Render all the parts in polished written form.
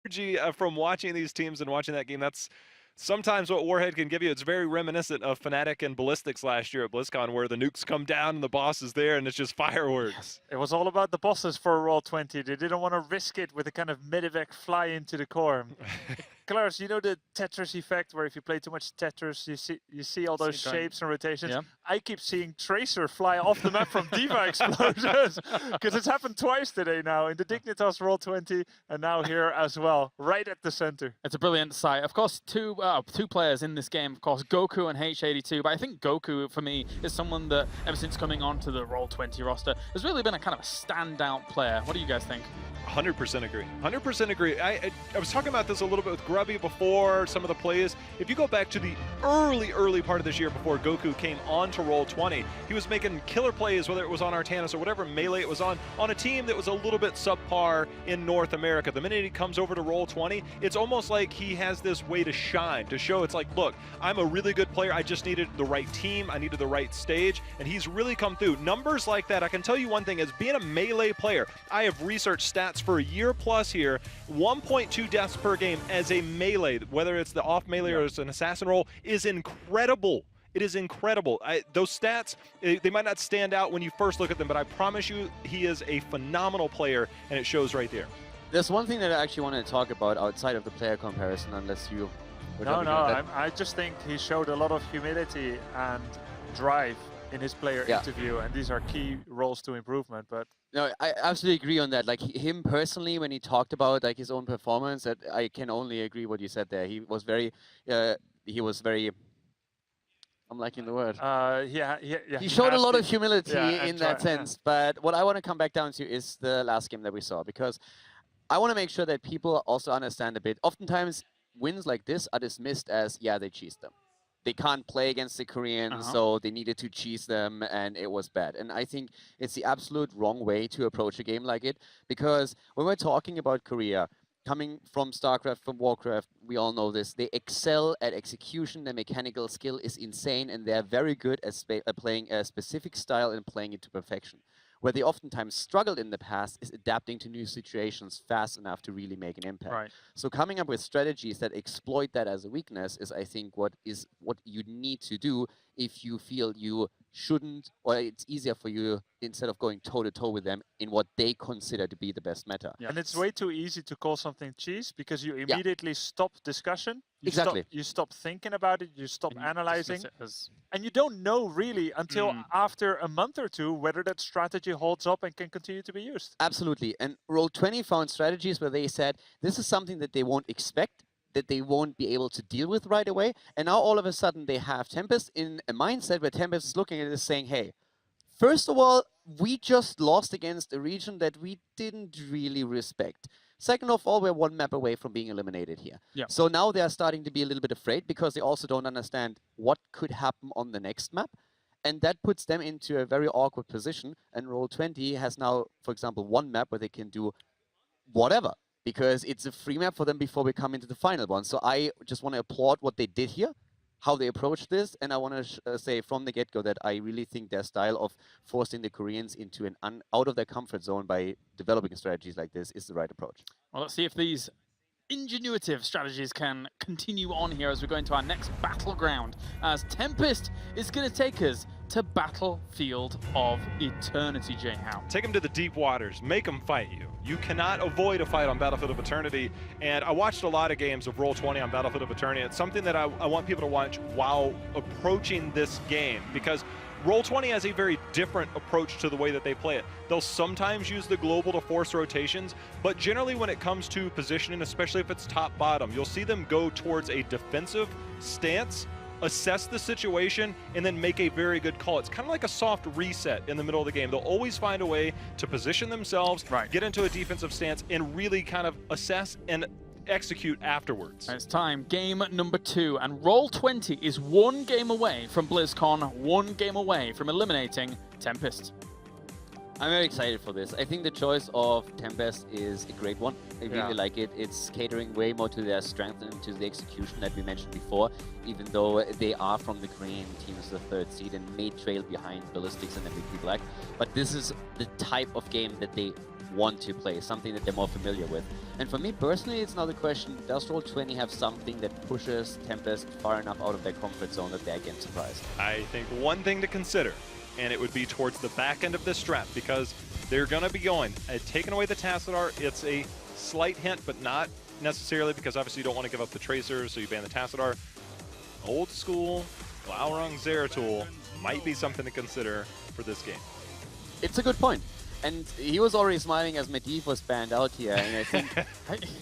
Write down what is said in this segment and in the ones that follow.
energy from watching these teams and watching that game. That's sometimes what Warhead can give you. It's very reminiscent of Fnatic and Ballistics last year at BlizzCon, where the nukes come down and the boss is there and it's just fireworks. Yes. It was all about the bosses for Roll20. They didn't want to risk it with a kind of Medivac fly into the core. Clarus, you know the Tetris effect, where if you play too much Tetris, you see all those shapes and rotations. Yeah. I keep seeing Tracer fly off the map from Diva explosions, because it's happened twice today now, in the Dignitas Roll20, and now here as well, right at the center. It's a brilliant sight. Of course, two players in this game, of course, Goku and H82, but I think Goku, for me, is someone that, ever since coming onto the Roll20 roster, has really been a kind of a standout player. What do you guys think? 100% agree. 100% agree. I was talking about this a little bit with Grubby before, some of the plays. If you go back to the early part of this year before Goku came on to Roll20, he was making killer plays, whether it was on Artanis or whatever melee it was on a team that was a little bit subpar in North America. The minute he comes over to Roll20, it's almost like he has this way to shine, to show it's like, look, I'm a really good player. I just needed the right team. I needed the right stage, and he's really come through. Numbers like that, I can tell you one thing, as being a melee player, I have researched stats for a year plus here, 1.2 deaths per game as a melee, whether it's the off melee or it's an assassin role, is incredible. It is incredible. Those stats, they might not stand out when you first look at them, but I promise you he is a phenomenal player, and it shows right there. There's one thing that I actually want to talk about outside of the player comparison, unless you... I just think he showed a lot of humility and drive in his player interview, and these are key roles to improvement. But no, I absolutely agree on that. Like him personally, when he talked about like his own performance, that I can only agree what you said there. He was very, I'm liking the word. He showed a lot of humility in that sense. But what I want to come back down to is the last game that we saw, because I want to make sure that people also understand a bit. Oftentimes, wins like this are dismissed as, yeah, they cheesed them. They can't play against the Koreans, so they needed to cheese them, and it was bad. And I think it's the absolute wrong way to approach a game like it, because when we're talking about Korea, coming from StarCraft, from Warcraft, we all know this, they excel at execution, their mechanical skill is insane, and they're very good at playing a specific style and playing it to perfection. Where they oftentimes struggled in the past is adapting to new situations fast enough to really make an impact. Right. So coming up with strategies that exploit that as a weakness is, I think, what you need to do if you feel you shouldn't, or it's easier for you instead of going toe-to-toe with them in what they consider to be the best meta. Yeah. And it's way too easy to call something cheese, because you immediately stop discussion. You stop thinking about it, you stop analyzing, and you don't know really until after a month or two whether that strategy holds up and can continue to be used. Absolutely. And Roll20 found strategies where they said this is something that they won't expect, that they won't be able to deal with right away. And now all of a sudden they have Tempest in a mindset where Tempest is looking at it saying, hey, first of all, we just lost against a region that we didn't really respect. Second of all, we're one map away from being eliminated here. Yeah. So now they are starting to be a little bit afraid, because they also don't understand what could happen on the next map. And that puts them into a very awkward position. And Roll20 has now, for example, one map where they can do whatever, because it's a free map for them before we come into the final one. So I just want to applaud what they did here, how they approached this, and I want to say from the get-go that I really think their style of forcing the Koreans into an out of their comfort zone by developing strategies like this is the right approach. Well, let's see if these ingenuitive strategies can continue on here as we go into our next battleground, as Tempest is going to take us to Battlefield of Eternity, Jay Howe. Take them to the deep waters. Make them fight you. You cannot avoid a fight on Battlefield of Eternity. And I watched a lot of games of Roll20 on Battlefield of Eternity. It's something that I want people to watch while approaching this game, because Roll20 has a very different approach to the way that they play it. They'll sometimes use the global to force rotations, but generally when it comes to positioning, especially if it's top-bottom, you'll see them go towards a defensive stance, assess the situation, and then make a very good call. It's kind of like a soft reset in the middle of the game. They'll always find a way to position themselves, get into a defensive stance, and really kind of assess and execute afterwards. It's time, game number 2, and Roll20 is one game away from BlizzCon, one game away from eliminating Tempest. I'm very excited for this. I think the choice of Tempest is a great one. I really like it. It's catering way more to their strength and to the execution that we mentioned before, even though they are from the Korean team as the 3rd seed and may trail behind Ballistics and MVP Black. But this is the type of game that they want to play, something that they're more familiar with. And for me personally, it's now the question, does Roll20 have something that pushes Tempest far enough out of their comfort zone that they're again surprised? I think one thing to consider, and it would be towards the back end of this strat, because they're going to be going, taking away the Tassadar, it's a slight hint, but not necessarily, because obviously you don't want to give up the Tracers, so you ban the Tassadar. Old school, Glaurung Zeratul might be something to consider for this game. It's a good point. And he was already smiling as Medivh was banned out here, and I think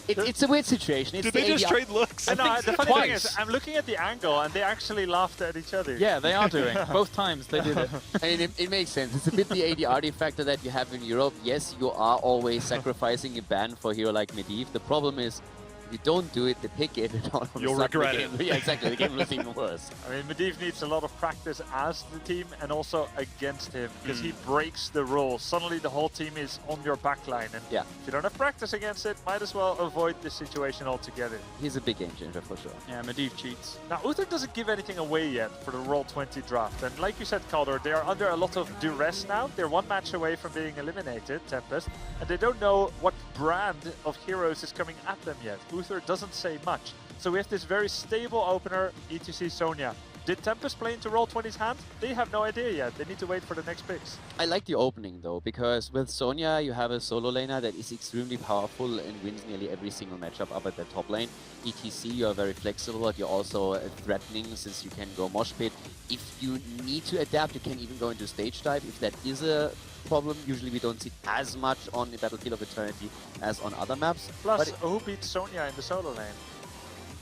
it's a weird situation. It's Did they just trade looks? I know, the funny thing is, Twice. I'm looking at the angle, and they actually laughed at each other. Yeah, they are doing. Both times they did it. I mean, it makes sense. It's a bit the ADR factor that you have in Europe. Yes, you are always sacrificing a ban for a hero like Medivh. The problem is, if you don't do it, they pick it, and all of a You'll sudden regret the it. game, yeah, exactly. The game looks even worse. I mean, Medivh needs a lot of practice as the team and also against him, because he breaks the rules. Suddenly the whole team is on your backline, and Yeah. if you don't have practice against it, might as well avoid the situation altogether. He's a big game changer for sure. Yeah, Medivh cheats. Now, Uther doesn't give anything away yet for the Roll20 draft, and like you said, Kaldor, they are under a lot of duress now. They're one match away from being eliminated, Tempest, and they don't know what brand of heroes is coming at them yet. Uther doesn't say much. So we have this very stable opener, ETC Sonya. Did Tempest play into Roll20's hand? They have no idea yet. They need to wait for the next picks. I like the opening though, because with Sonya you have a solo laner that is extremely powerful and wins nearly every single matchup up at the top lane. ETC, you are very flexible, but you're also threatening since you can go mosh pit. If you need to adapt, you can even go into stage dive. If that is a problem, usually we don't see as much on the Battlefield of Eternity as on other maps. Plus, But who beats Sonya in the solo lane?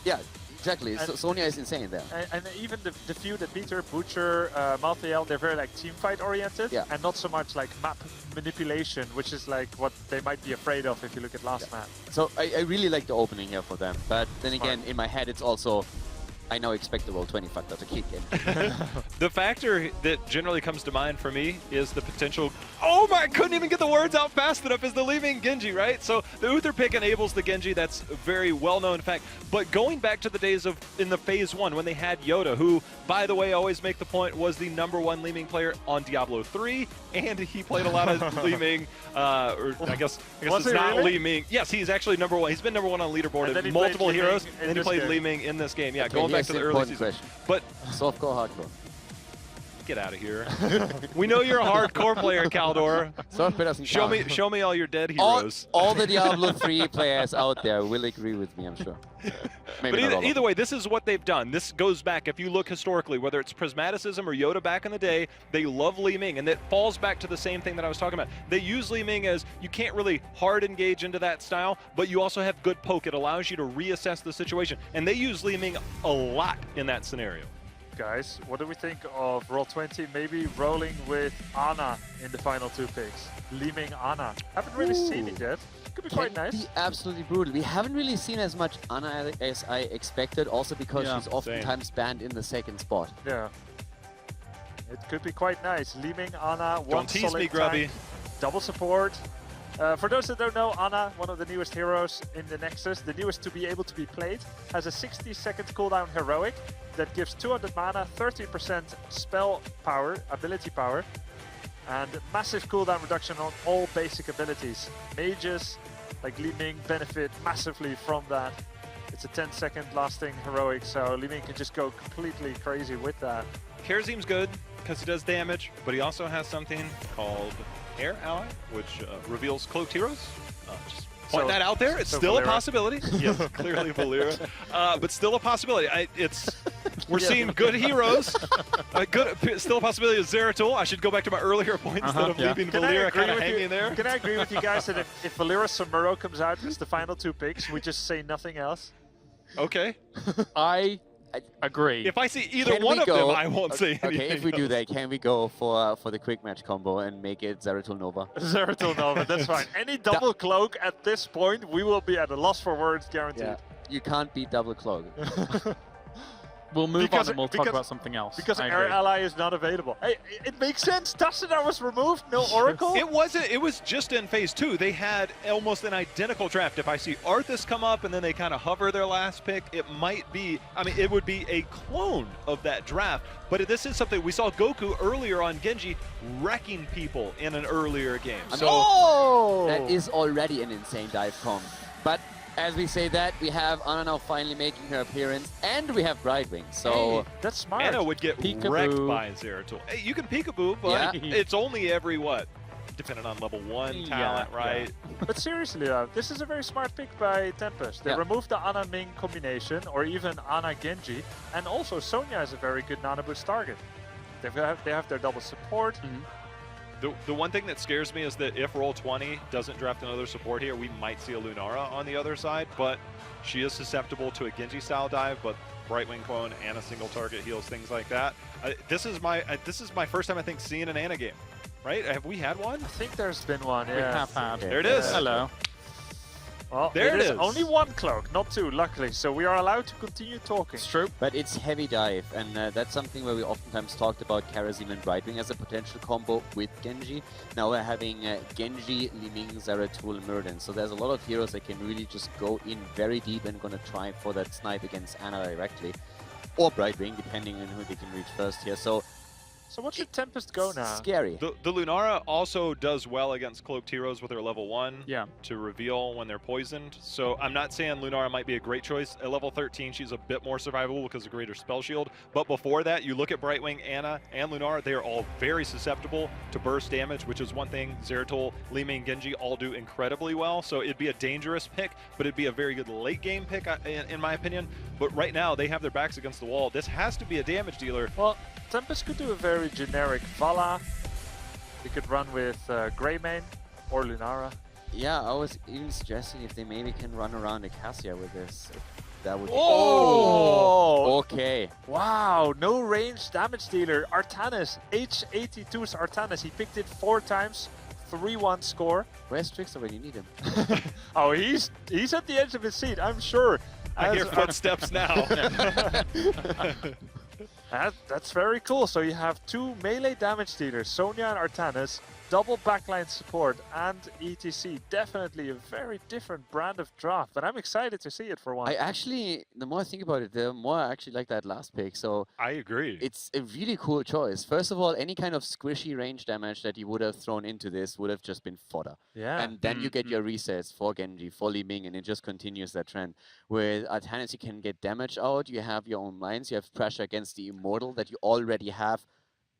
yeah, exactly. And- Sonya is insane there. And even the few that beat her, Butcher, Malthael, they're very like team fight oriented, Yeah. and not so much like map manipulation, which is like what they might be afraid of if you look at last map. So I really like the opening here for them. But then Smart. again, in my head, it's also, I now expect the Roll20 factor to kick in. The factor that generally comes to mind for me is the potential. Oh my! I couldn't even get the words out fast enough. Is the leaving Genji, right? So the Uther pick enables the Genji. That's a very well-known fact. But going back to the days of in the phase 1 when they had Yoda, who, by the way, always make the point, was the #1 Li-Ming player on Diablo 3, and he played a lot of Li-Ming. Or I guess Was it's he not really? Li-Ming. Yes, he's actually #1. He's been #1 on leaderboard And then in he played multiple Li-Ming heroes, in and then he this played game. Li-Ming in this game. Yeah, Okay, going back here's to the the early important season. question. But Softcore, hardcore. get out of here. We know you're a hardcore player, Kaldor. Softcore doesn't Show count. me all your dead all, heroes. all the Diablo 3 players out there will agree with me, I'm sure. Maybe But not all of either them. way, this is what they've done. This goes back, if you look historically, whether it's Prismaticism or Yoda back in the day, they love Li Ming, and it falls back to the same thing that I was talking about. They use Li Ming as you can't really hard engage into that style, but you also have good poke. It allows you to reassess the situation, and they use Li Ming a lot in that scenario. Guys, what do we think of Roll20 maybe rolling with Ana in the final 2 picks? Li-Ming Ana. Haven't really seen it yet. Could be quite Can nice. be absolutely brutal. We haven't really seen as much Ana as I expected, also because Yeah, she's oftentimes banned in the second spot. Yeah. It could be quite nice. Li-Ming, Ana, one Don't tease solid me, Grubby. tank, double support. For those that don't know, Ana, one of the newest heroes in the Nexus, the newest to be able to be played, has a 60-second cooldown heroic that gives 200 mana, 30% spell power, ability power, and massive cooldown reduction on all basic abilities. Mages, like Li Ming, benefit massively from that. It's a 10-second lasting heroic, so Li Ming can just go completely crazy with that. Kerazim's good because he does damage, but he also has something called Air Ally, which reveals cloaked heroes. Just point So- that out there. It's so still a Valera. possibility. Yes, clearly Valera, but still a possibility. We're seeing good heroes. Still a possibility of Zeratul. I should go back to my earlier point instead of yeah. leaving Can I Valera agree kind of with hanging you? there. Can I agree with you guys that if Valera Samuro comes out as the final 2 picks, we just say nothing else? Okay. I agree. If I see either Can one we of them, go- I won't say anything. Okay, if we do else. that, can we go for the quick match combo and make it Zeratul Nova? Zeratul Nova, that's fine. Any double cloak at this point, we will be at a loss for words, guaranteed. Yeah. You can't beat double clog. We'll move Because on and we'll talk because- about something else. Because I our agree. ally is not available. Hey, it makes sense. Tassadar was removed, no Oracle. It wasn't. It was just in phase 2. They had almost an identical draft. If I see Arthas come up and then they kind of hover their last pick, it might be. I mean, it would be a clone of that draft. But this is something we saw Goku earlier on Genji wrecking people in an earlier game. So That is already an insane dive comp. But as we say that, we have Ana now finally making her appearance, and we have Brightwing. So Hey, that's smart. Anna would get Peekaboo. wrecked by Zeratul. Hey, you can peekaboo, but Yeah. it's only every what? Depending on level 1 talent, Yeah, right? But seriously, this is a very smart pick by Tempest. They Yeah. removed the Ana Ming combination, or even Ana Genji, and also Sonya is a very good Nana boost target. They have their double support. The one thing that scares me is that if Roll20 doesn't draft another support here, we might see a Lunara on the other side, but she is susceptible to a Genji-style dive, but Brightwing clone and a single target heals, things like that. This is my first time, I think, seeing an Ana game, right? Have we had one? I think there's been one. We Yeah. have had. There it is. Hello. Well, There it is. Only one cloak, not two, luckily. So we are allowed to continue talking. It's true. but it's heavy dive, and that's something where we oftentimes talked about Karazim and Brightwing as a potential combo with Genji. Now we're having Genji, Li Ming, Zeratul, Murden. So there's a lot of heroes that can really just go in very deep and gonna try for that snipe against Ana directly, or Brightwing, depending on who they can reach first here. So So what should Tempest go now? scary. The Lunara also does well against cloaked heroes with her level 1 Yeah. to reveal when they're poisoned. So I'm not saying Lunara might be a great choice. At level 13, she's a bit more survivable because of greater spell shield. But before that, you look at Brightwing, Ana, and Lunara, they are all very susceptible to burst damage, which is one thing Zeratul, Li Ming, Genji all do incredibly well. So it'd be a dangerous pick, but it'd be a very good late game pick, in my opinion. But right now, they have their backs against the wall. This has to be a damage dealer. Well, Tempest could do a very generic Vala. He could run with Greymane or Lunara. Yeah, I was even suggesting if they maybe can run around a Cassia with this. If that would Oh! okay. Wow, no range damage dealer. Artanis, H82's Artanis. He picked it 4 times, 3-1 score. Where's Trickster when you need him? Oh, he's at the edge of his seat, I'm sure. I hear As- footsteps now. That's very cool. So you have 2 melee damage dealers, Sonya and Artanis, double backline support, and ETC. Definitely a very different brand of draft, but I'm excited to see it for once. I actually, the more I think about it, the more I actually like that last pick. So I agree. it's a really cool choice. First of all, any kind of squishy range damage that you would have thrown into this would have just been fodder. Yeah. And then you get your resets for Genji, for Li Ming, and it just continues that trend. With Artanis, you can get damage out, you have your own mines, you have pressure against the Immortal that you already have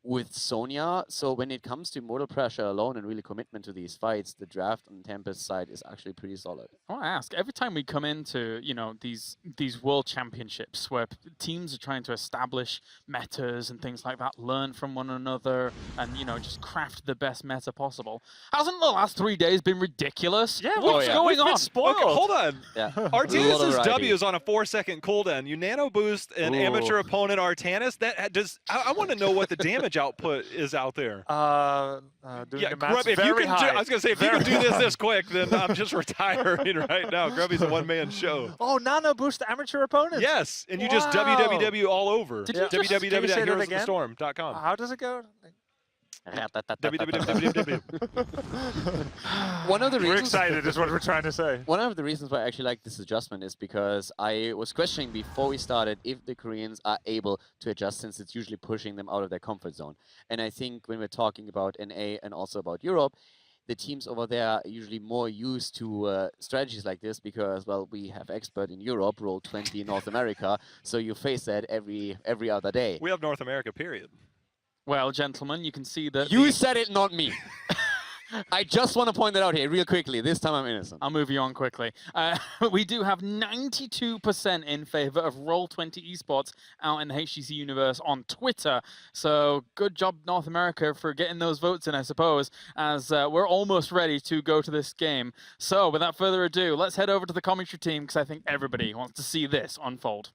with Sonya. So when it comes to Immortal pressure alone and really commitment to these fights, the draft on Tempest side is actually pretty solid. I want to ask, every time we come into, you know, these world championships where teams are trying to establish metas and things like that, learn from one another and, you know, just craft the best meta possible, hasn't the last 3 days been ridiculous? Yeah, what's going we've been on? spoiled. Okay, hold on. Yeah. Artanis' variety. W is on a 4-second cooldown. You nano boost an Ooh. amateur opponent, Artanis. That does. I want to know what the damage output is out there. Doing Yeah, the maths Grub, if you very can do, high. I was gonna say if you can do this quick, then I'm just retiring right now. Grubby's a one-man show. Oh, nano boost amateur opponents. Yes, and you just Wow. www all over. Did you just- can you say that again? www.heroesofthestorm.com. How does it go? www. One of the We're reasons excited is what we're trying to say. One of the reasons why I actually like this adjustment is because I was questioning before we started if the Koreans are able to adjust, since it's usually pushing them out of their comfort zone. And I think when we're talking about NA and also about Europe, the teams over there are usually more used to strategies like this because, well, we have expert in Europe, Roll20 in North America, so you face that every other day. We have North America, period. Well, gentlemen, you can see that You said it, not me. I just want to point that out here real quickly. This time I'm innocent. I'll move you on quickly. We do have 92% in favor of Roll20 esports out in the HGC universe on Twitter. So good job, North America, for getting those votes in, I suppose, as we're almost ready to go to this game. So without further ado, let's head over to the commentary team because I think everybody wants to see this unfold.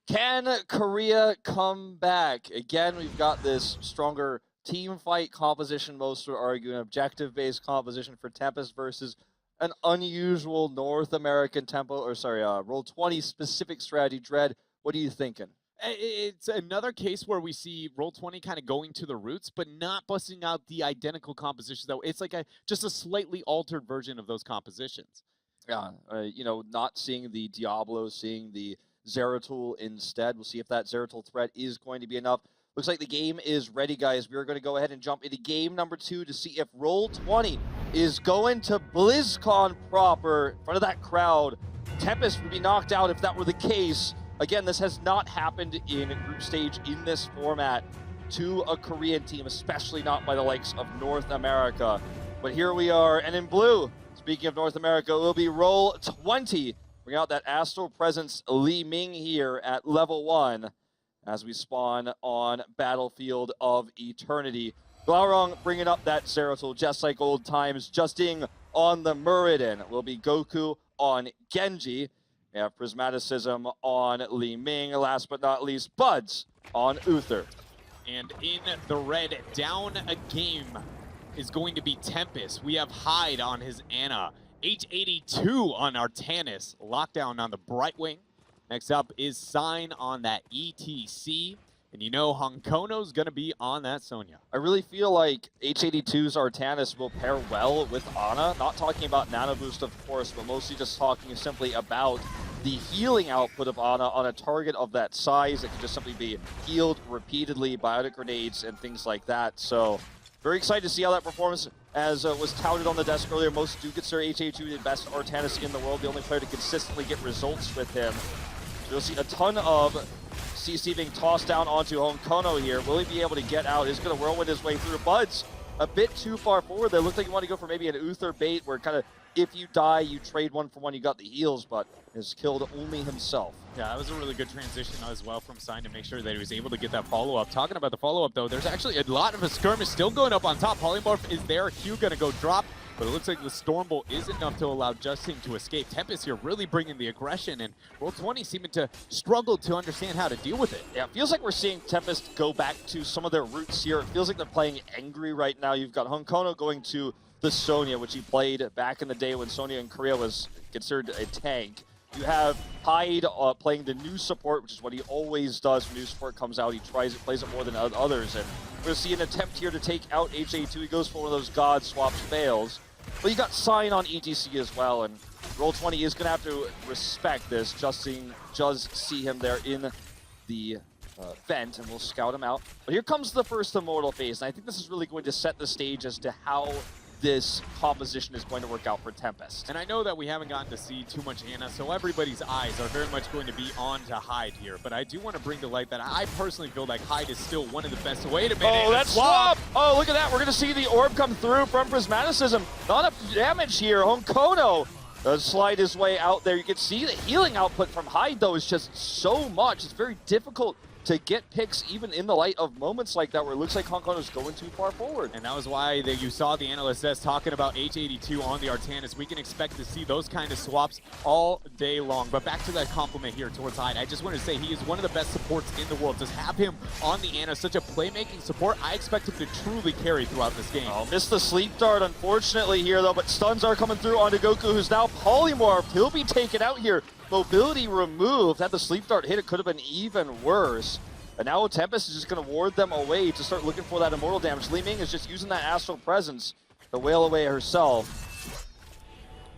Can Korea come back? Again, we've got this stronger team fight composition. Most would argue an objective-based composition for Tempest versus an unusual North American Roll20 specific strategy. Dread, what are you thinking? It's another case where we see Roll20 kind of going to the roots, but not busting out the identical compositions. Though it's like just a slightly altered version of those compositions. Yeah, you know, not seeing the Diablo, seeing the Zeratul instead. We'll see if that Zeratul threat is going to be enough. Looks like the game is ready, guys. We are going to go ahead and jump into game number 2 to see if Roll20 is going to BlizzCon proper in front of that crowd. Tempest would be knocked out if that were the case. Again, this has not happened in group stage in this format to a Korean team, especially not by the likes of North America. But here we are, and in blue, speaking of North America, it will be Roll20. Bring out that Astral Presence Li Ming here at level 1 as we spawn on Battlefield of Eternity. Glaurung bringing up that Zeratul just like old times, justing on the Muradin. Will be Goku on Genji. We have Prismaticism on Li Ming. Last but not least, Buds on Uther. And in the red, down a game is going to be Tempest. We have Hyde on his Ana. H82 on Artanis. Lockdown on the Brightwing. Next up is Sign on that ETC. And you know Honkono's going to be on that Sonya. I really feel like H82's Artanis will pair well with Ana. Not talking about Nano Boost, of course, but mostly just talking simply about the healing output of Ana on a target of that size that can just simply be healed repeatedly, biotic grenades, and things like that. So, very excited to see how that performs. As was touted on the desk earlier, most do consider H82 the best Artanis in the world, the only player to consistently get results with him. So you'll see a ton of CC being tossed down onto Honkono here. Will he be able to get out? He's going to whirlwind his way through. Buds a bit too far forward. They look like you want to go for maybe an Uther bait where kind of if you die, you trade one for one, you got the heals, but has killed only himself. Yeah, that was a really good transition as well from Sign to make sure that he was able to get that follow-up. Talking about the follow-up, though, there's actually a lot of a skirmish still going up on top. Polymorph is there. Q going to go drop, but it looks like the Stormbolt is enough to allow Justin to escape. Tempest here really bringing the aggression, and Roll20 seeming to struggle to understand how to deal with it. Yeah, it feels like we're seeing Tempest go back to some of their roots here. It feels like they're playing angry right now. You've got Honkono going to the Sonya, which he played back in the day when Sonya in Korea was considered a tank. You have Hyde playing the new support, which is what he always does when new support comes out. He tries it, plays it more than others, and we're going to see an attempt here to take out HA2. He goes for one of those God swaps, fails. But you got Sign on ETC as well, and Roll20 is going to have to respect this. Just see him there in the vent, and we'll scout him out. But here comes the first Immortal phase, and I think this is really going to set the stage as to how this composition is going to work out for Tempest. And I know that we haven't gotten to see too much Ana, so everybody's eyes are very much going to be on to Hyde here. But I do want to bring to light that I personally feel like Hyde is still one of the best. Wait a minute. Oh, that swap! Oh, look at that. We're going to see the orb come through from Prismaticism. Not enough damage here. Honkono does slide his way out there. You can see the healing output from Hyde, though, is just so much. It's very difficult to get picks even in the light of moments like that where it looks like Honkono's going too far forward. And that was why you saw the analyst desk talking about H82 on the Artanis. We can expect to see those kind of swaps all day long. But back to that compliment here towards Hyde. I just want to say he is one of the best supports in the world. Just have him on the Ana, such a playmaking support. I expect him to truly carry throughout this game. Oh, missed the sleep dart unfortunately here though, but stuns are coming through onto Goku, who's now polymorphed. He'll be taken out here. Mobility removed. Had the sleep dart hit, it could have been even worse. And now Tempest is just going to ward them away to start looking for that immortal damage. Li Ming is just using that Astral Presence to wail away herself.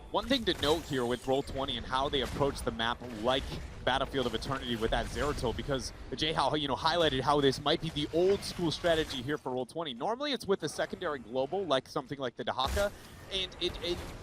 One thing to note here with Roll20 and how they approach the map like Battlefield of Eternity with that Zeratul, because J-How highlighted how this might be the old school strategy here for Roll20. Normally it's with a secondary global, like something like the Dahaka, and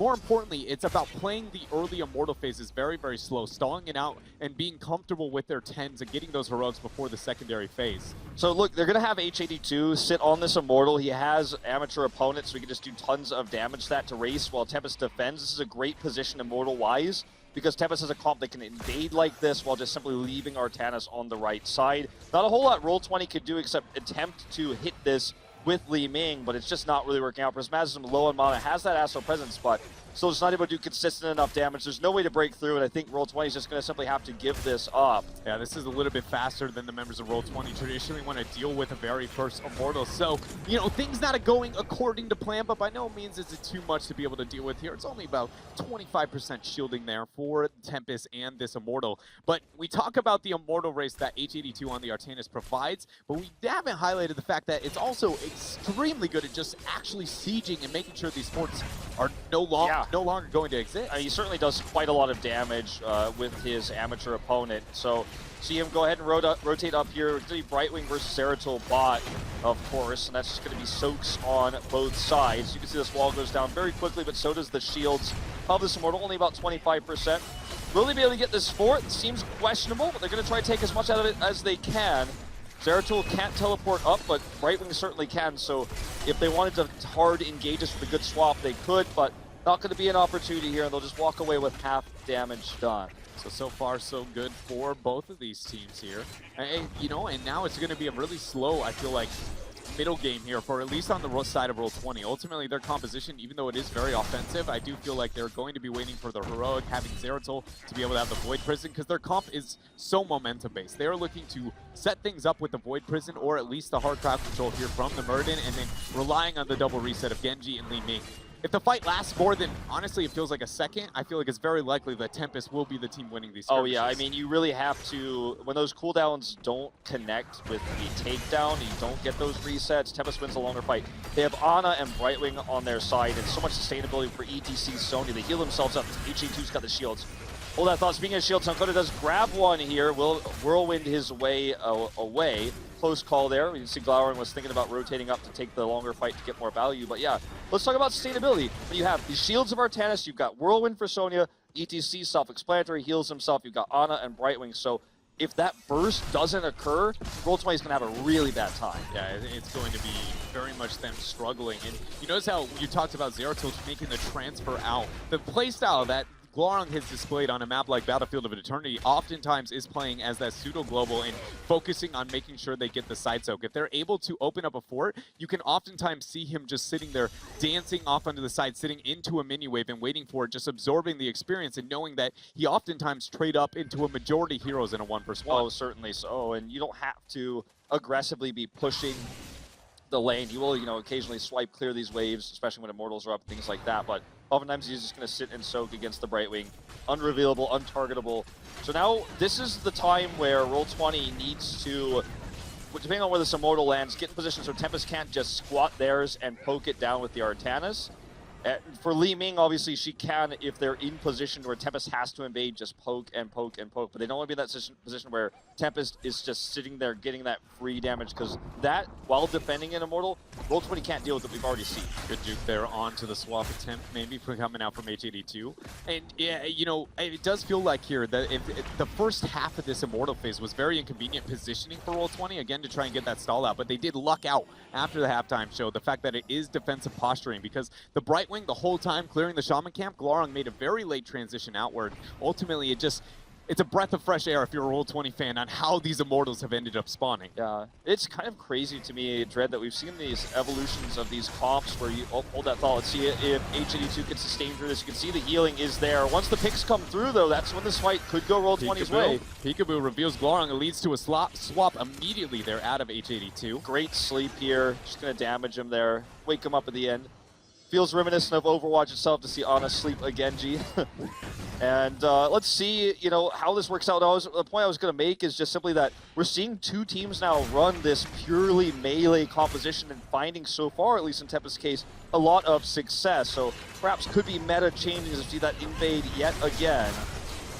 more importantly, it's about playing the early Immortal phases very, very slow, stalling it out, and being comfortable with their 10s and getting those heroics before the secondary phase. So look, they're going to have H82 sit on this Immortal. He has amateur opponents, so he can just do tons of damage to that to race while Tempest defends. This is a great position Immortal-wise, because Tempest has a comp that can invade like this while just simply leaving Artanis on the right side. Not a whole lot Roll20 could do except attempt to hit this with Li Ming, but it's just not really working out. Prismaticism low on mana, has that Astral Presence, but still just not able to do consistent enough damage. There's no way to break through, and I think Roll20 is just going to simply have to give this up. Yeah, this is a little bit faster than the members of Roll20 traditionally want to deal with a very first Immortal. So, you know, things not going according to plan, but by no means is it too much to be able to deal with here. It's only about 25% shielding there for Tempest and this Immortal. But we talk about the Immortal race that H82 on the Artanis provides, but we haven't highlighted the fact that it's also extremely good at just actually sieging and making sure these forts are no longer going to exist. He certainly does quite a lot of damage with his amateur opponent. So see him go ahead and rotate up here. It's going to be Brightwing versus Zeratul bot, of course, and that's just going to be soaks on both sides. You can see this wall goes down very quickly, but so does the shields of this Immortal, only about 25%. Will they be able to get this fort? It seems questionable, but they're going to try to take as much out of it as they can. Zeratul can't teleport up, but Brightwing certainly can, so if they wanted to hard engage us with a good swap, they could, but not going to be an opportunity here, and they'll just walk away with half damage done. So far, so good for both of these teams here. And, you know, and now it's going to be a really slow, I feel like, middle game here for at least on the side of Roll20. Ultimately, their composition, even though it is very offensive, I do feel like they're going to be waiting for the heroic, having Zeratul to be able to have the Void Prison, because their comp is so momentum-based. They're looking to set things up with the Void Prison, or at least the hard crowd control here from the Muradin, and then relying on the double reset of Genji and Li Ming. If the fight lasts more than, honestly, it feels like a second, I feel like it's very likely that Tempest will be the team winning these skirmishes. Oh yeah, I mean, you really have to, when those cooldowns don't connect with the takedown, you don't get those resets, Tempest wins a longer fight. They have Ana and Brightwing on their side, and so much sustainability for ETC Sony. They heal themselves up. HA2's got the shields. Hold that thought. Speaking of shields, Sankoda does grab one here. Will whirlwind his way away. Close call there. You can see Glowering was thinking about rotating up to take the longer fight to get more value. But yeah, let's talk about sustainability. When you have the shields of Artanis, you've got Whirlwind for Sonya, ETC self-explanatory, heals himself, you've got Ana and Brightwing. So if that burst doesn't occur, Roll20 is going to have a really bad time. Yeah, it's going to be very much them struggling. And you notice how you talked about Zeratul making the transfer out. The playstyle that Glorong has displayed on a map like Battlefield of Eternity oftentimes is playing as that pseudo-global and focusing on making sure they get the side soak. If they're able to open up a fort, you can oftentimes see him just sitting there dancing off onto the side, sitting into a mini wave and waiting for it, just absorbing the experience and knowing that he oftentimes trade up into a majority heroes in a 1-1. Oh, certainly so. And you don't have to aggressively be pushing the lane. You will, you know, occasionally swipe clear these waves, especially when Immortals are up, things like that. But oftentimes he's just going to sit and soak against the Brightwing. Unrevealable, untargetable. So now this is the time where Roll20 needs to, depending on where this Immortal lands, get in position so Tempest can't just squat theirs and poke it down with the Artanis. For Li Ming, obviously, she can, if they're in position where Tempest has to invade, just poke and poke and poke. But they don't want to be in that position where Tempest is just sitting there getting that free damage, because that, while defending an Immortal, Roll20 can't deal with it. We've already seen. Good juke there onto the swap attempt, maybe coming out from H82. And yeah, you know, it does feel like here that if the first half of this Immortal phase was very inconvenient positioning for Roll20, again, to try and get that stall out. But they did luck out after the halftime show, the fact that it is defensive posturing, because the Brightwing the whole time clearing the Shaman camp, Glorong made a very late transition outward. Ultimately, it's a breath of fresh air if you're a Roll20 fan on how these Immortals have ended up spawning. Yeah, it's kind of crazy to me, Dread, that we've seen these evolutions of these comps where you hold that thought. Let's see if H82 can sustain through this. You can see the healing is there. Once the picks come through, though, that's when this fight could go Roll20's way. Peekaboo reveals Glorong. It leads to a swap immediately there out of H82. Great sleep here. Just going to damage him there. Wake him up at the end. Feels reminiscent of Overwatch itself to see Ana sleep a Genji. And let's see, you know, how this works out. The point I was going to make is just simply that we're seeing two teams now run this purely melee composition and finding, so far, at least in Tempest's case, a lot of success. So perhaps could be meta changing to see that invade yet again.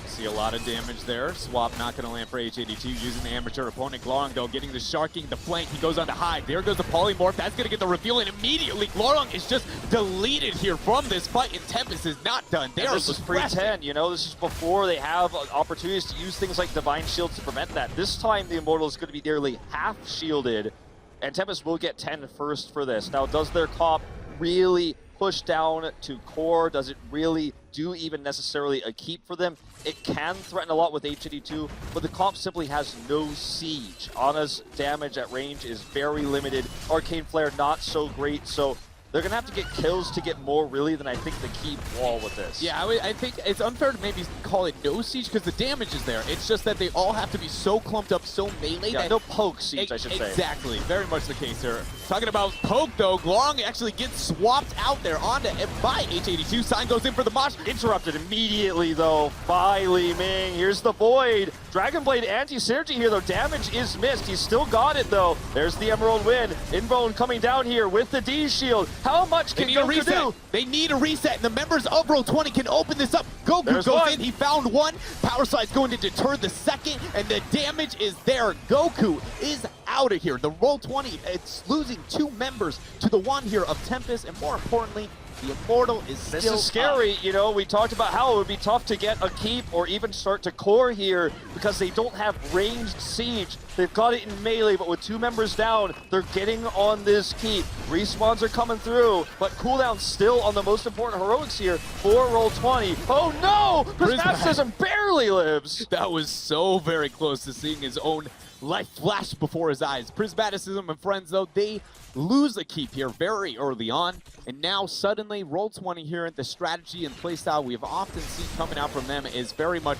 See a lot of damage there. Swap not going to land for H82 using the amateur opponent. Glorong, though, getting the sharking, the flank. He goes on to hide. There goes the polymorph. That's going to get the reveal, and immediately Glorong is just deleted here from this fight, and Tempest is not done. This is pre-10, you know? This is before they have opportunities to use things like Divine Shield to prevent that. This time, the Immortal is going to be nearly half shielded, and Tempest will get 10 first for this. Now, does their comp really push down to core? Does it really do even necessarily a keep for them? It can threaten a lot with H82, but the comp simply has no siege. Ana's damage at range is very limited. Arcane Flare not so great, so they're going to have to get kills to get more really than I think the keep wall with this. Yeah, I think it's unfair to maybe call it no siege because the damage is there. It's just that they all have to be so clumped up, so melee. Yeah, that no poke siege, I should say. Exactly, very much the case here. Talking about poke though, Glong actually gets swapped out there onto by H82. Sign goes in for the mosh. Interrupted immediately though by Li Ming. Here's the Void. Dragon Blade anti-synergy here though. Damage is missed. He's still got it though. There's the Emerald Win. Inbone coming down here with the D shield. How much can Goku do? They need a reset, and the members of Roll20 can open this up. Goku goes in. He found one. Power Slide's going to deter the second, and the damage is there. Goku is out of here. The Roll20, it's losing 2 members to the one here of Tempest, and more importantly, the Immortal is still This is scary, you know, we talked about how it would be tough to get a keep or even start to core here because they don't have ranged siege. They've got it in melee, but with 2 members down, they're getting on this keep. Respawns are coming through, but cooldown still on the most important heroics here for Roll20. Oh no! Prismatism barely lives! That was so very close to seeing his own life flash before his eyes. Prismaticism and friends, though, they lose a keep here very early on, and now suddenly Roll20 here, the strategy and playstyle we have often seen coming out from them is very much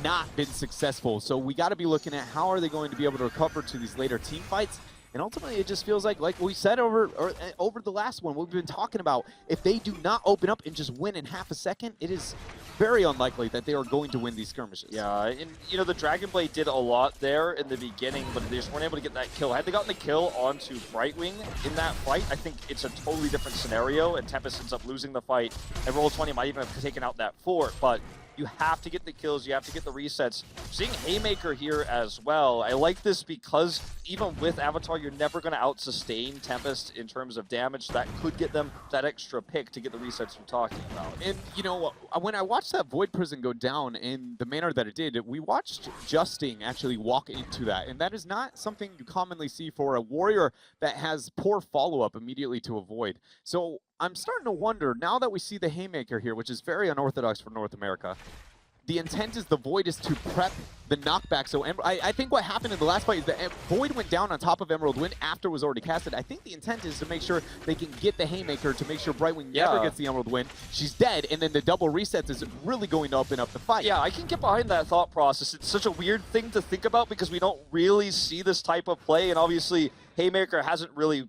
not been successful. So we got to be looking at how are they going to be able to recover to these later team fights. And ultimately, it just feels like we said over the last one, what we've been talking about, if they do not open up and just win in half a second, it is very unlikely that they are going to win these skirmishes. Yeah, and you know, the Dragon Blade did a lot there in the beginning, but they just weren't able to get that kill. Had they gotten the kill onto Brightwing in that fight, I think it's a totally different scenario, and Tempest ends up losing the fight, and Roll20 might even have taken out that fort, but you have to get the kills, you have to get the resets. Seeing Haymaker here as well, I like this because even with Avatar, you're never going to out-sustain Tempest in terms of damage. That could get them that extra pick to get the resets you're talking about. And, you know, when I watched that Void Prison go down in the manner that it did, we watched Justing actually walk into that, and that is not something you commonly see for a warrior that has poor follow-up immediately to a Void. So I'm starting to wonder, now that we see the Haymaker here, which is very unorthodox for North America, the intent is the Void is to prep the knockback. So I think what happened in the last fight is the Void went down on top of Emerald Wind after it was already casted. I think the intent is to make sure they can get the Haymaker to make sure Brightwing never gets the Emerald Wind. She's dead, and then the double resets is really going to open up the fight. Yeah, I can get behind that thought process. It's such a weird thing to think about because we don't really see this type of play, and obviously Haymaker hasn't really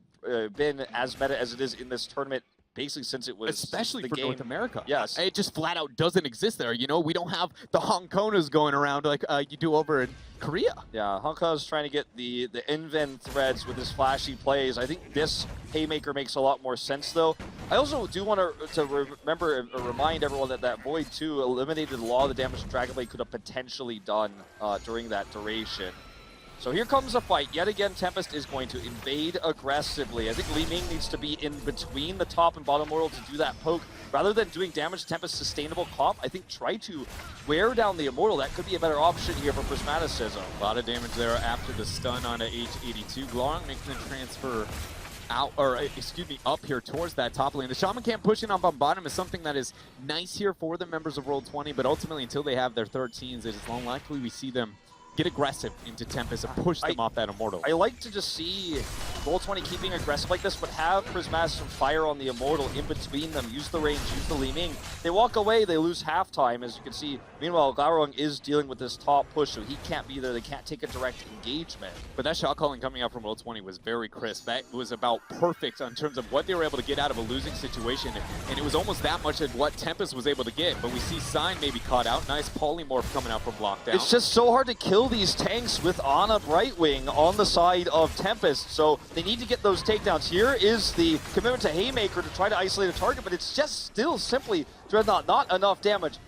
been as meta as it is in this tournament basically since it was especially for game. North America. Yes. It just flat out doesn't exist there. You know, we don't have the Hong Konas going around like you do over in Korea. Yeah, Hong Kong's trying to get the Inven threads with his flashy plays. I think this Haymaker makes a lot more sense, though. I also do want to remember or remind everyone that that Void 2 eliminated a lot of the damage Dragon Blade could have potentially done during that duration. So here comes a fight. Yet again, Tempest is going to invade aggressively. I think Li Ming needs to be in between the top and bottom world to do that poke. Rather than doing damage to Tempest's sustainable comp, I think try to wear down the Immortal. That could be a better option here for Prismaticism. A lot of damage there after the stun on a H82. Glong making the transfer out, or excuse me, up here towards that top lane. The Shaman Camp pushing up on bottom is something that is nice here for the members of Roll20, but ultimately until they have their 13s, it is unlikely we see them get aggressive into Tempest and push them off that Immortal. I like to just see Roll20 keeping aggressive like this, but have Prismatism fire on the Immortal in between them, use the range, use the Li Ming. They walk away, they lose halftime, as you can see. Meanwhile, Gaorong is dealing with this top push, so he can't be there. They can't take a direct engagement. But that shot calling coming out from Roll20 was very crisp. That was about perfect in terms of what they were able to get out of a losing situation, and it was almost that much of what Tempest was able to get. But we see Sign maybe caught out. Nice polymorph coming out from lockdown. It's just so hard to kill these tanks with Ana Brightwing on the side of Tempest, so they need to get those takedowns. Here is the commitment to Haymaker to try to isolate a target, but it's just still simply Dreadnought, not enough damage.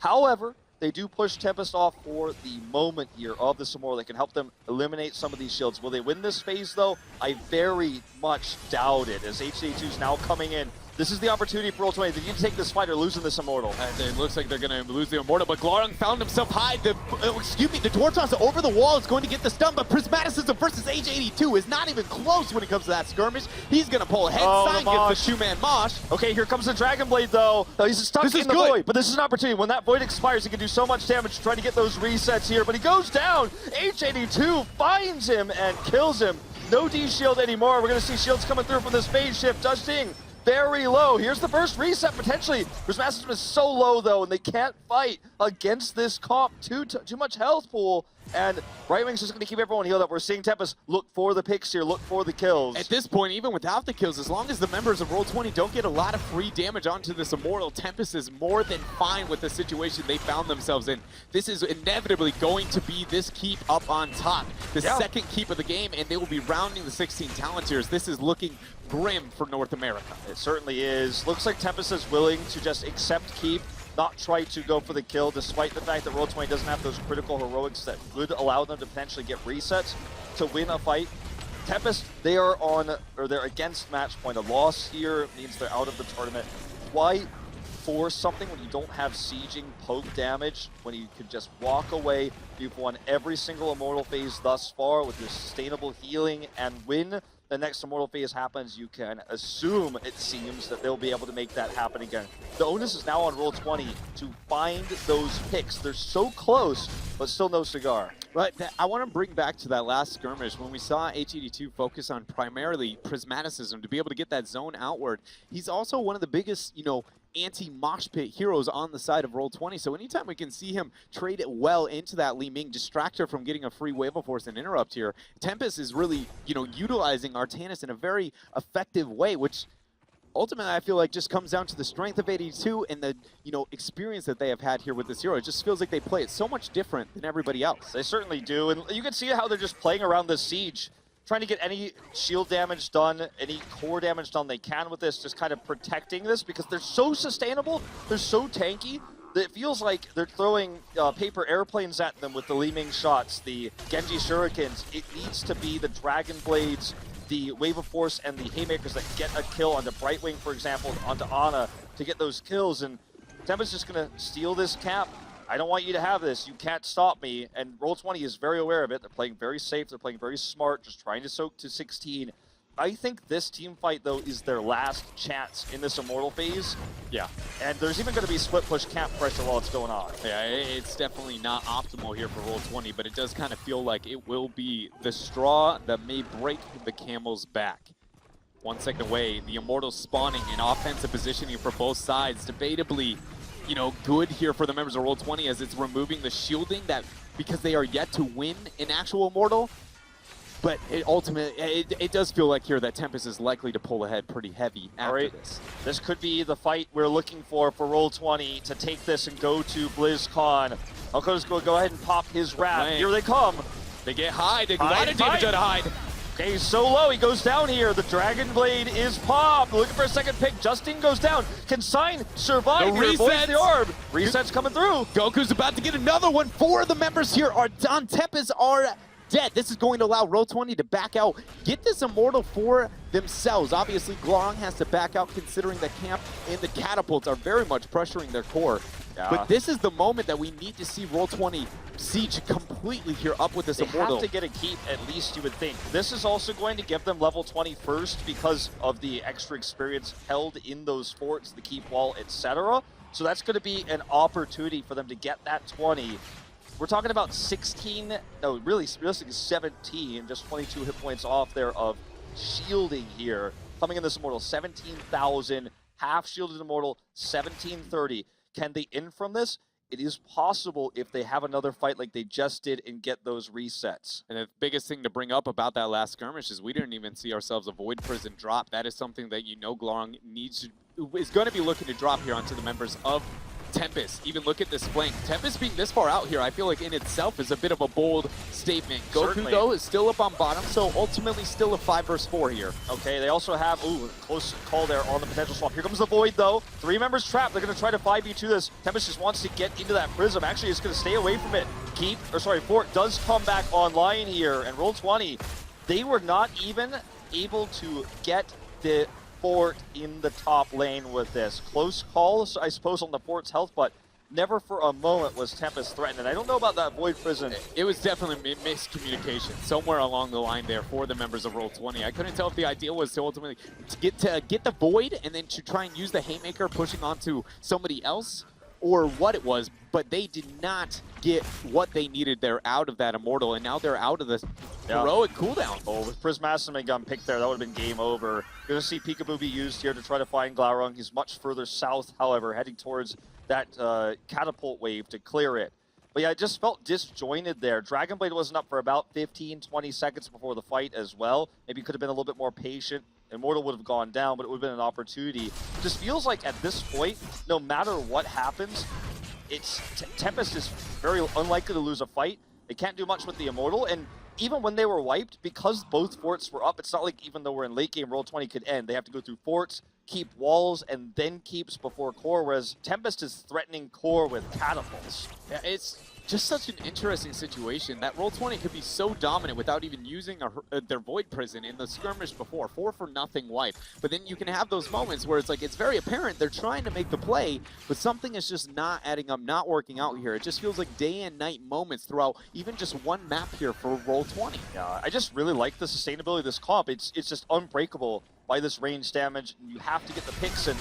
However, they do push Tempest off for the moment here of this Immortal that can help them eliminate some of these shields. Will they win this phase, though? I very much doubt it, as HC2 is now coming in. This is the opportunity for Roll20. They need to take this fight or losing this Immortal. And it looks like they're going to lose the Immortal, but Glorung found himself high. The Dwarf Toss over the wall is going to get the stun, but Prismaticism versus H82 is not even close when it comes to that skirmish. He's going to pull ahead. Sign gets the two-man mosh. Okay, here comes the Dragon Blade, though. He's stuck in the Void, but this is an opportunity. When that Void expires, he can do so much damage trying to get those resets here, but he goes down. H82 finds him and kills him. No D shield anymore. We're going to see shields coming through from this phase shift. Justing very low. Here's the first reset, potentially. Prismatic System is so low, though, and they can't fight against this comp. Too much health pool, and Right Wing's just going to keep everyone healed up. We're seeing Tempest look for the picks here, look for the kills. At this point, even without the kills, as long as the members of Roll20 don't get a lot of free damage onto this Immortal, Tempest is more than fine with the situation they found themselves in. This is inevitably going to be this keep up on top. The second keep of the game, and they will be rounding the 16 Talonteers. This is looking grim for North America. It certainly is. Looks like Tempest is willing to just accept keep, not try to go for the kill, despite the fact that Roll20 doesn't have those critical heroics that would allow them to potentially get resets to win a fight. Tempest, they're against match point. A loss here means they're out of the tournament. Why force something when you don't have sieging poke damage, when you could just walk away? You've won every single Immortal phase thus far with your sustainable healing, and when the next Immortal phase happens, you can assume, it seems, that they'll be able to make that happen again. The onus is now on Roll20 to find those picks. They're so close, but still no cigar. But I want to bring back to that last skirmish when we saw HED2 focus on primarily Prismaticism to be able to get that zone outward. He's also one of the biggest, anti-mosh pit heroes on the side of Roll20. So anytime we can see him trade it well into that Li Ming, distract her from getting a free wave of force and interrupt here, Tempest is really, utilizing Artanis in a very effective way, which ultimately I feel like just comes down to the strength of 82 and the, experience that they have had here with this hero. It just feels like they play it so much different than everybody else. They certainly do, and you can see how they're just playing around the siege, trying to get any shield damage done, any core damage done they can with this, just kind of protecting this because they're so sustainable, they're so tanky, that it feels like they're throwing paper airplanes at them with the Li Ming shots, the Genji shurikens. It needs to be the Dragon Blades, the Wave of Force, and the Haymakers that get a kill onto Brightwing, for example, onto Ana to get those kills, and Tempest's just going to steal this cap. I don't want you to have this. You can't stop me. And Roll20 is very aware of it. They're playing very safe. They're playing very smart, just trying to soak to 16. I think this team fight, though, is their last chance in this Immortal phase. Yeah. And there's even going to be split push camp pressure while it's going on. Yeah, it's definitely not optimal here for Roll20, but it does kind of feel like it will be the straw that may break the camel's back. 1 second away, the Immortals spawning in offensive positioning for both sides. Debatably, good here for the members of Roll20 as it's removing the shielding that because they are yet to win an actual Immortal. But it does feel like here that Tempest is likely to pull ahead pretty heavy after this. This could be the fight we're looking for Roll20 to take this and go to BlizzCon. Alcoda's going to go ahead and pop his wrap. Here they come. They get Hyde. They got a damage out of Hyde. Okay, he's so low, he goes down here. The Dragon Blade is popped. Looking for a second pick. Justine goes down. Can Sign survive here? Avoids the orb. Reset's coming through. Goku's about to get another one. 4 of the members here are on Tempest are dead. This is going to allow Roll20 to back out, get this Immortal for themselves. Obviously, Glong has to back out considering the camp and the catapults are very much pressuring their core. Yeah. But this is the moment that we need to see Roll20 siege completely here up with this Immortal. They have to get a keep, at least you would think. This is also going to give them level 20 first because of the extra experience held in those forts, the keep wall, etc. So that's going to be an opportunity for them to get that 20. We're talking about 16, no, really, realistically 17, just 22 hit points off there of shielding here. Coming in this Immortal, 17,000, half shielded Immortal, 1730. Can they in from this? It is possible if they have another fight like they just did and get those resets. And the biggest thing to bring up about that last skirmish is we didn't even see ourselves a Void Prison drop. That is something that Glong is going to be looking to drop here onto the members of Tempest. Even look at this flank. Tempest being this far out here, I feel like in itself is a bit of a bold statement. Goku, though, is still up on bottom, so ultimately still a 5 versus 4 here. Okay, they also have, close call there on the potential swap. Here comes the Void, though. 3 members trapped. They're going to try to 5v2 this. Tempest just wants to get into that Prism. Actually, it's going to stay away from it. Fort does come back online here, and Roll20, they were not even able to get the Fort in the top lane with this. Close calls, I suppose, on the Fort's health, but never for a moment was Tempest threatened. And I don't know about that Void Prison. It was definitely miscommunication somewhere along the line there for the members of Roll20. I couldn't tell if the idea was to ultimately get the Void and then to try and use the Haymaker pushing onto somebody else, or what it was, but they did not get what they needed there out of that Immortal, and now they're out of the heroic cooldown. Oh, with Prismaticum and gun picked there, that would have been game over. You're going to see Peekaboo be used here to try to find Glaurung. He's much further south, however, heading towards that catapult wave to clear it. But yeah, I just felt disjointed there. Dragonblade wasn't up for about 15-20 seconds before the fight as well. Maybe could have been a little bit more patient. Immortal would have gone down, but it would have been an opportunity. Just feels like at this point, no matter what happens, Tempest is very unlikely to lose a fight. They can't do much with the Immortal, and even when they were wiped, because both forts were up, it's not like even though we're in late game, Roll20 could end. They have to go through forts, keep walls, and then keeps before core, whereas Tempest is threatening core with catapults. Yeah, it's just such an interesting situation that Roll20 could be so dominant without even using their Void Prison in the skirmish before. 4-for-0 wipe. But then you can have those moments where it's like, it's very apparent they're trying to make the play, but something is just not adding up, not working out here. It just feels like day and night moments throughout even just one map here for Roll20. Yeah, I just really like the sustainability of this comp. It's just unbreakable by this range damage. You have to get the picks, and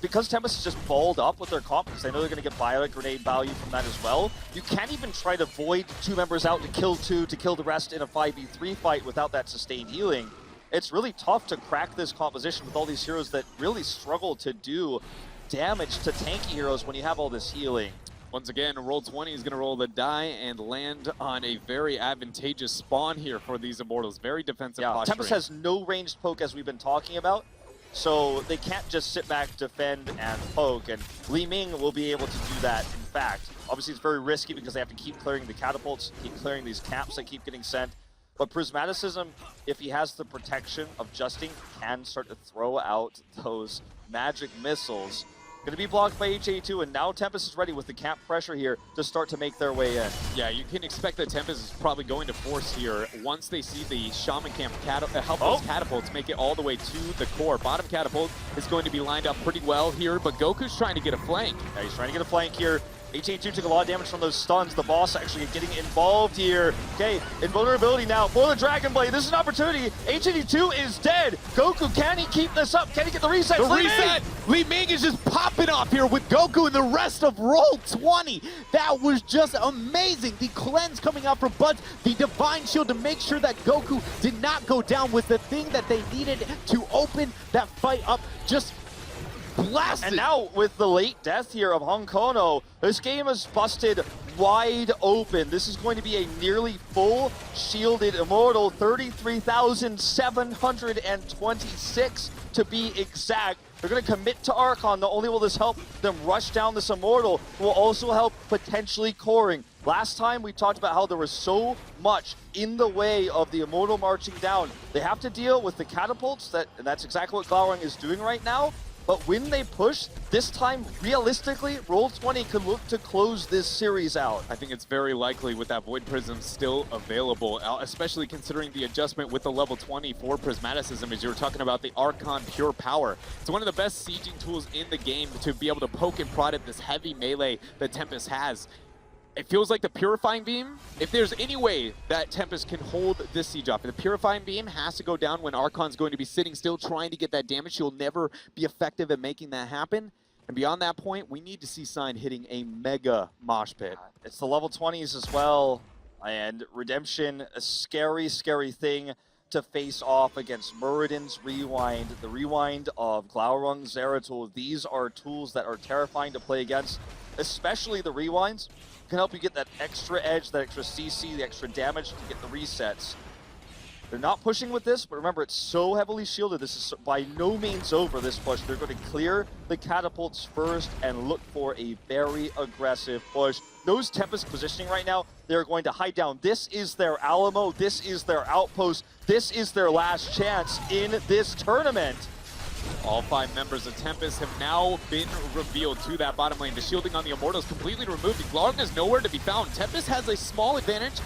because Tempest is just balled up with their comp, because they know they're going to get Violet Grenade value from that as well, you can't even try to void 2 members out to kill 2 to kill the rest in a 5v3 fight without that sustained healing. It's really tough to crack this composition with all these heroes that really struggle to do damage to tanky heroes when you have all this healing. Once again, Roll20 is going to roll the die and land on a very advantageous spawn here for these Immortals. Very defensive posturing. Tempest has no ranged poke, as we've been talking about, so they can't just sit back, defend, and poke, and Li Ming will be able to do that, in fact. Obviously, it's very risky because they have to keep clearing the catapults, keep clearing these camps that keep getting sent. But Prismaticism, if he has the protection of Justing, can start to throw out those magic missiles. Going to be blocked by HA2, and now Tempest is ready with the camp pressure here to start to make their way in. Yeah, you can expect that Tempest is probably going to force here once they see the Shaman camp help those catapults make it all the way to the core. Bottom catapult is going to be lined up pretty well here, but Goku's trying to get a flank. Yeah, he's trying to get a flank here. HA2 took a lot of damage from those stuns. The boss actually getting involved here. Okay, invulnerability now for the Dragon Blade. This is an opportunity. HA2 is dead. Goku, can he keep this up? Can he get the reset? The reset! Li Ming is just popping off here with Goku and the rest of Roll20. That was just amazing. The cleanse coming out from Buds, the Divine Shield to make sure that Goku did not go down was the thing that they needed to open that fight up. Just blasted. And now with the late death here of Hong Kono, this game is busted wide open. This is going to be a nearly full shielded Immortal, 33,726 to be exact. They're going to commit to Archon. Not only will this help them rush down this Immortal, it will also help potentially coring. Last time we talked about how there was so much in the way of the Immortal marching down. They have to deal with the catapults, and that's exactly what Glaurung is doing right now. But when they push, this time, realistically, Roll20 could look to close this series out. I think it's very likely with that Void Prism still available, especially considering the adjustment with the level 20 for Prismaticism, as you were talking about the Archon Pure Power. It's one of the best sieging tools in the game to be able to poke and prod at this heavy melee that Tempest has. It feels like the Purifying Beam, if there's any way that Tempest can hold this siege off, the Purifying Beam has to go down when Archon's going to be sitting still trying to get that damage. She'll never be effective at making that happen. And beyond that point, we need to see Sign hitting a mega mosh pit. It's the level 20s as well. And Redemption, a scary, scary thing to face off against Muradin's Rewind, the Rewind of Glaurung Zeratul. These are tools that are terrifying to play against, especially the Rewinds. Can help you get that extra edge, that extra CC, the extra damage to get the resets. They're not pushing with this, but remember, it's so heavily shielded. This is by no means over, this push. They're going to clear the catapults first and look for a very aggressive push. Those Tempest positioning right now, they're going to hide down. This is their Alamo. This is their outpost. This is their last chance in this tournament. All 5 members of Tempest have now been revealed to that bottom lane. The shielding on the Immortals completely removed. Glaurung is nowhere to be found. Tempest has a small advantage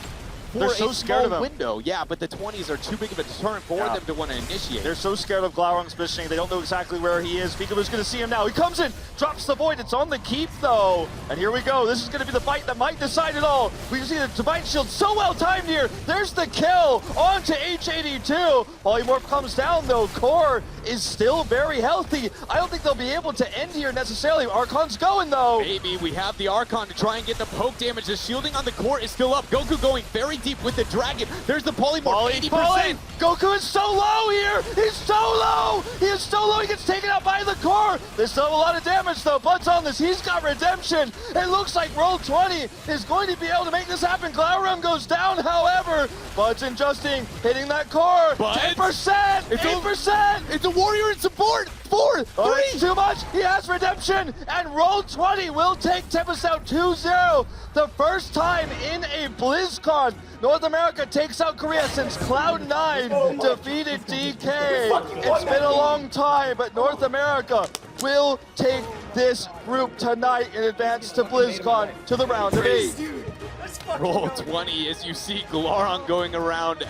for a small window. Yeah, but the 20s are too big of a deterrent for them to want to initiate. They're so scared of Glaurung's positioning. They don't know exactly where he is. Peekaboo's going to see him now. He comes in, drops the Void. It's on the keep, though. And here we go. This is going to be the fight that might decide it all. We can see the Divine Shield so well timed here. There's the kill onto H82. Polymorph comes down, though. Core is still very healthy. I don't think they'll be able to end here necessarily. Archon's going, though. Maybe we have the Archon to try and get the poke damage. The shielding on the core is still up. Goku going very going deep with the Dragon. There's the Polymorph, 80%. Goku is so low here! He's so low! He is so low, he gets taken out by the core! They still have a lot of damage though. Bud's on this, he's got redemption. It looks like Roll20 is going to be able to make this happen. Glaurung goes down, however. Bud's adjusting, hitting that core. Bud? 10%! 8%! It's a warrior in support! 4, 3! Oh, it's too much! He has redemption! And Roll20 will take Tempest out 2-0. The first time in a BlizzCon, North America takes out Korea since Cloud9 defeated DK. It's been a long time, but North America will take this group tonight in advance to BlizzCon to the round of 8. Roll20, as you see Glaurung going around,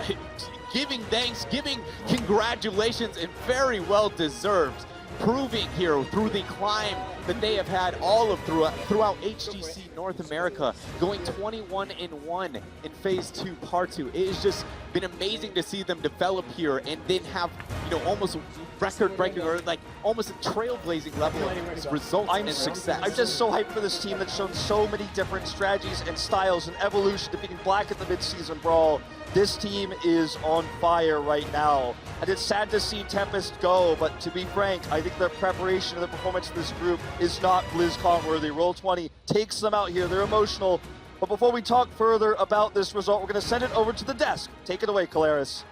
giving thanks, giving congratulations, and very well deserved. Proving here through the climb that they have had all of throughout HGC North America, going 21-1 in Phase 2, Part 2. It has just been amazing to see them develop here and then have, you know, almost record-breaking or like almost a trailblazing level of results and success. I'm just so hyped for this team that's shown so many different strategies and styles and evolution, defeating Black at the mid-season brawl. This team is on fire right now, and it's sad to see Tempest go, but to be frank, I think their preparation and the performance of this group is not BlizzCon worthy. Roll20 takes them out here, they're emotional, but before we talk further about this result, we're going to send it over to the desk. Take it away, Caleris.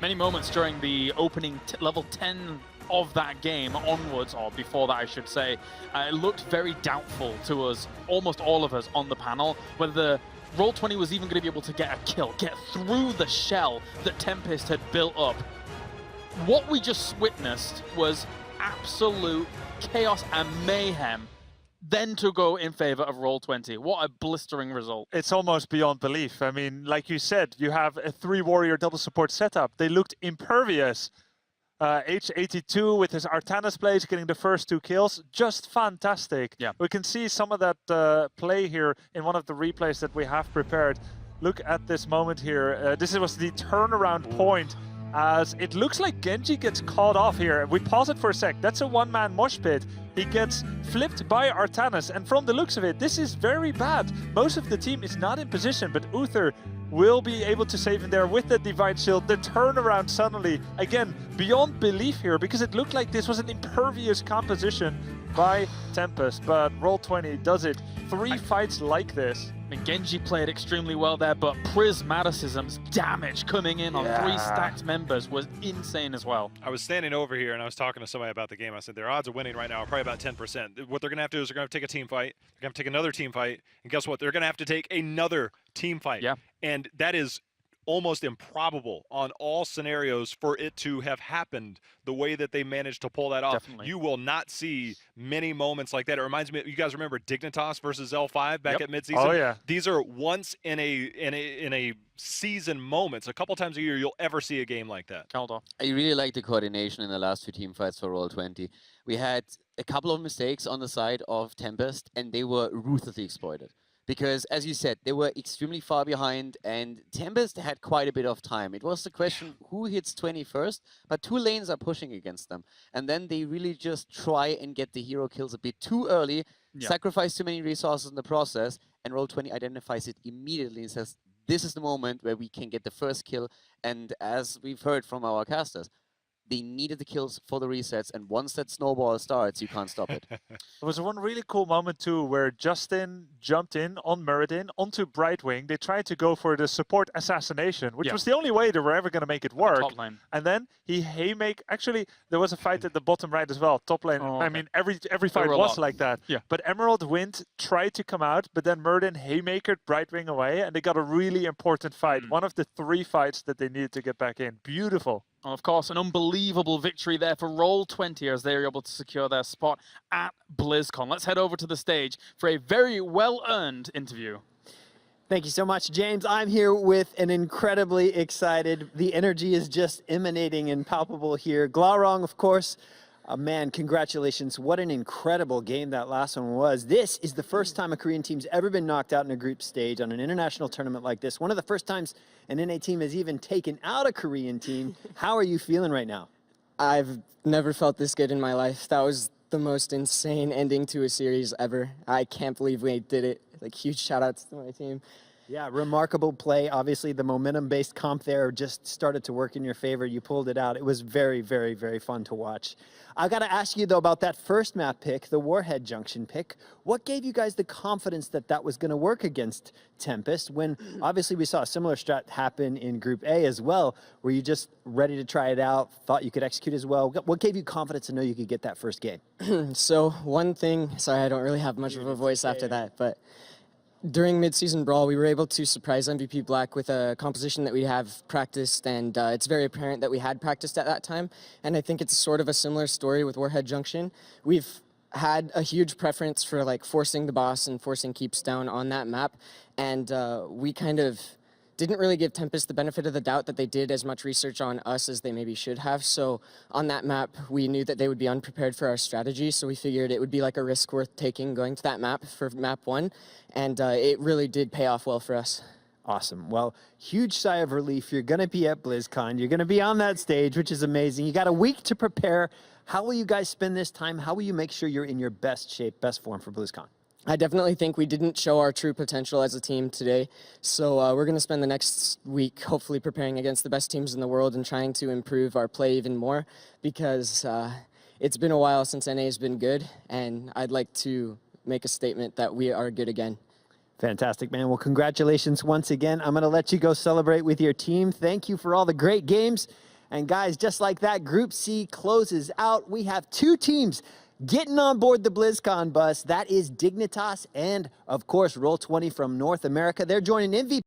Many moments during the opening level 10 of that game onwards, or before that I should say, it looked very doubtful to us, almost all of us on the panel, whether the Roll20 was even going to be able to get a kill, get through the shell that Tempest had built up. What we just witnessed was absolute chaos and mayhem, then to go in favor of Roll20. What a blistering result. It's almost beyond belief. I mean, like you said, you have a 3-warrior double support setup. They looked impervious. H82 with his Artanis plays, getting the first 2 kills, just fantastic. Yeah. We can see some of that play here in one of the replays that we have prepared. Look at this moment here. This was the turnaround point, as it looks like Genji gets caught off here. We pause it for a sec. That's a one-man mosh pit. He gets flipped by Artanis, and from the looks of it, this is very bad. Most of the team is not in position, but Uther will be able to save him there with the Divine Shield. The turnaround suddenly, again, beyond belief here, because it looked like this was an impervious composition by Tempest, but Roll20 does it. 3 fights like this. And Genji played extremely well there, but Prismaticism's damage coming in on 3 stacked members was insane as well. I was standing over here and I was talking to somebody about the game. I said their odds of winning right now are probably about 10%. What they're going to have to do is they're going to take a team fight, they're going to take another team fight, and guess what? They're going to have to take another team fight. Yeah. And that is almost improbable on all scenarios for it to have happened the way that they managed to pull that off. Definitely. You will not see many moments like that. It reminds me, you guys remember Dignitas versus L5 back at midseason? Oh yeah. These are once in a season moments. A couple times a year you'll ever see a game like that. Kaldor. I really like the coordination in the last 2 team fights for Roll20. We had a couple of mistakes on the side of Tempest, and they were ruthlessly exploited. Because, as you said, they were extremely far behind, and Tempest had quite a bit of time. It was the question, who hits 20 first? But 2 lanes are pushing against them. And then they really just try and get the hero kills a bit too early, sacrifice too many resources in the process, and Roll20 identifies it immediately and says, this is the moment where we can get the first kill. And as we've heard from our casters, they needed the kills for the resets, and once that snowball starts, you can't stop it. There was one really cool moment too, where Justin jumped in on Muradin onto Brightwing. They tried to go for the support assassination, which was the only way they were ever going to make it work. Top lane. And then he haymaked. Actually, there was a fight at the bottom right as well. Top lane. Oh, I okay. mean, every fight were a was lot. like that. Yeah. But Emerald Wind tried to come out, but then Muradin haymakered Brightwing away, and they got a really important fight. One of the 3 fights that they needed to get back in. Beautiful. And of course, an unbelievable victory there for Roll20 as they were able to secure their spot at BlizzCon. Let's head over to the stage for a very well-earned interview. Thank you so much, James. I'm here with an incredibly excited. The energy is just emanating and palpable here. Glaurung, of course. Man, congratulations. What an incredible game that last one was. This is the first time a Korean team's ever been knocked out in a group stage on an international tournament like this. One of the first times an NA team has even taken out a Korean team. How are you feeling right now? I've never felt this good in my life. That was the most insane ending to a series ever. I can't believe we did it. Like, huge shout outs to my team. Yeah, remarkable play. Obviously, the momentum-based comp there just started to work in your favor. You pulled it out. It was very, very, very fun to watch. I got to ask you, though, about that first map pick, the Warhead Junction pick. What gave you guys the confidence that that was going to work against Tempest when obviously we saw a similar strat happen in Group A as well? Were you just ready to try it out, thought you could execute as well? What gave you confidence to know you could get that first game? So one thing, sorry, I don't really have much of a voice after that, but during mid-season brawl, we were able to surprise MVP Black with a composition that we have practiced, and it's very apparent that we had practiced at that time. And I think it's sort of a similar story with Warhead Junction. We've had a huge preference for like forcing the boss and forcing keeps down on that map, and we kind of didn't really give Tempest the benefit of the doubt that they did as much research on us as they maybe should have. So on that map, we knew that they would be unprepared for our strategy, so we figured it would be like a risk worth taking going to that map for map 1, and it really did pay off well for us. Awesome. Well, huge sigh of relief. You're going to be at BlizzCon. You're going to be on that stage, which is amazing. You got a week to prepare. How will you guys spend this time? How will you make sure you're in your best shape, best form for BlizzCon? I definitely think we didn't show our true potential as a team today, so we're going to spend the next week hopefully preparing against the best teams in the world and trying to improve our play even more, because it's been a while since NA has been good, and I'd like to make a statement that we are good again. Fantastic, man. Well, congratulations once again. I'm going to let you go celebrate with your team. Thank you for all the great games. And guys, just like that, Group C closes out. We have 2 teams getting on board the BlizzCon bus. That is Dignitas and, of course, Roll20 from North America. They're joining MVP